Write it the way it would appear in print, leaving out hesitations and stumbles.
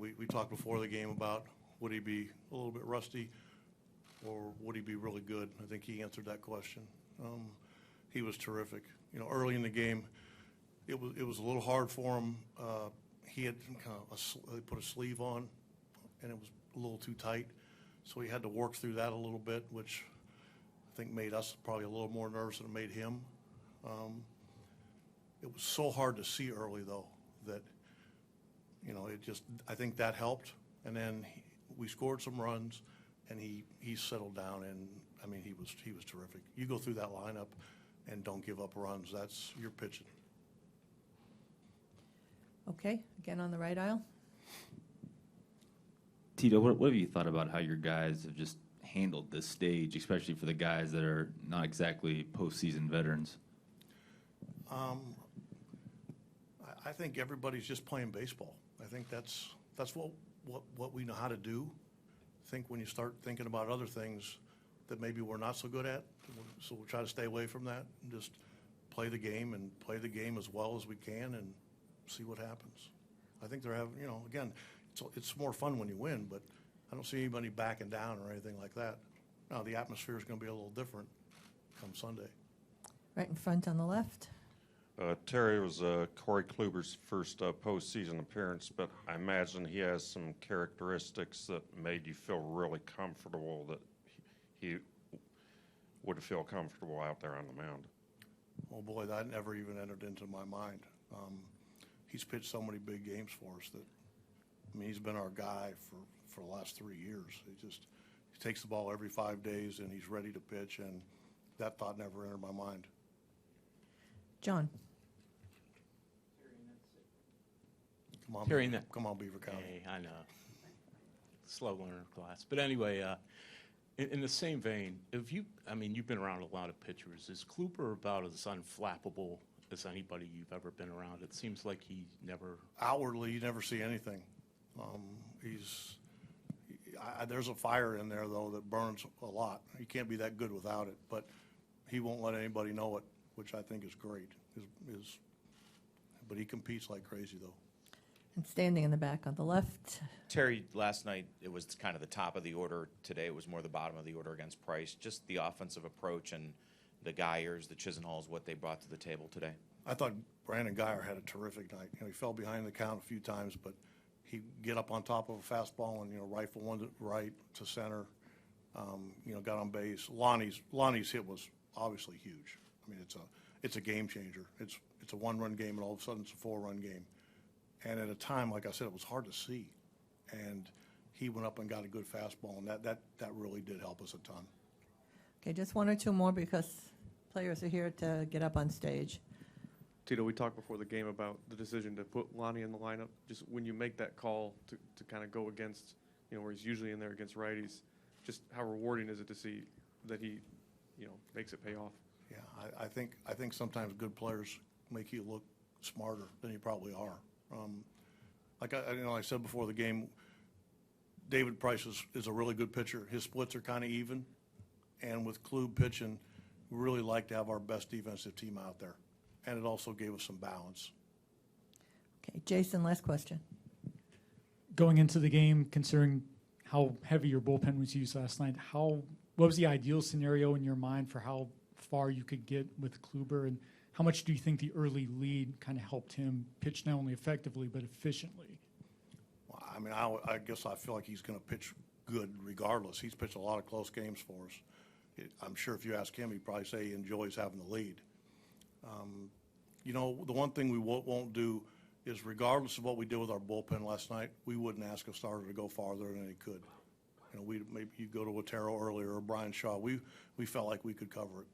we talked before the game about would he be a little bit rusty or would he be really good? I think he answered that question. He was terrific. You know, early in the game, it was a little hard for him. He had kind of they put a sleeve on, and it was a little too tight, so he had to work through that a little bit, which I think made us probably a little more nervous than it made him. It was so hard to see early, though, that, you know, I think that helped. And then we scored some runs, and he settled down, and, I mean, he was terrific. You go through that lineup and don't give up runs, that's your pitching. Okay, again on the right aisle. Tito, what have you thought about how your guys have just handled this stage, especially for the guys that are not exactly postseason veterans? I think everybody's just playing baseball. I think that's what we know how to do. I think when you start thinking about other things that maybe we're not so good at, so we'll try to stay away from that and just play the game and play the game as well as we can and see what happens. I think they're having, you know, again, it's more fun when you win, but I don't see anybody backing down or anything like that. Now, the atmosphere is going to be a little different come Sunday. Right in front on the left. Terry, was Corey Kluber's first postseason appearance, but I imagine he has some characteristics that made you feel really comfortable that he would feel comfortable out there on the mound. Oh, boy, that never even entered into my mind. He's pitched so many big games for us that, I mean, he's been our guy for the last 3 years. He takes the ball every 5 days, and he's ready to pitch, and that thought never entered my mind. John. Come on, Beaver County. Hey, I know. Slow learner class. But anyway, in the same vein, you've been around a lot of pitchers. Is Kluber about as unflappable as anybody you've ever been around? It seems like he never... Outwardly, you never see anything. There's a fire in there, though, that burns a lot. He can't be that good without it, but he won't let anybody know it, which I think is great. But he competes like crazy, though. And standing in the back on the left. Terry, last night it was kind of the top of the order. Today it was more the bottom of the order against Price. Just the offensive approach and the Geyers, the Chisenhalls, what they brought to the table today. I thought Brandon Geyer had a terrific night. You know, he fell behind the count a few times, but he'd get up on top of a fastball and, you know, rifle one to right to center. You know, got on base. Lonnie's hit was obviously huge. I mean, it's a game changer. It's a one-run game, and all of a sudden it's a 4-run game. And at a time, like I said, it was hard to see. And he went up and got a good fastball, and that really did help us a ton. Okay, just one or two more because players are here to get up on stage. Tito, we talked before the game about the decision to put Lonnie in the lineup. Just when you make that call to kind of go against, you know, where he's usually in there against righties, just how rewarding is it to see that he, you know, makes it pay off? Yeah, I think sometimes good players make you look smarter than you probably are. Like I said before the game, David Price is a really good pitcher. His splits are kind of even, and with Klube pitching, we really like to have our best defensive team out there, and it also gave us some balance. Okay, Jason, last question. Going into the game, considering how heavy your bullpen was used last night, what was the ideal scenario in your mind for how far you could get with Kluber, and how much do you think the early lead kind of helped him pitch not only effectively but efficiently? Well, I mean, I guess I feel like he's going to pitch good regardless. He's pitched a lot of close games for us. I'm sure if you ask him, he'd probably say he enjoys having the lead. You know, the one thing we won't do is, regardless of what we did with our bullpen last night, we wouldn't ask a starter to go farther than he could. You know, maybe you go to Otero earlier or Brian Shaw. We felt like we could cover it.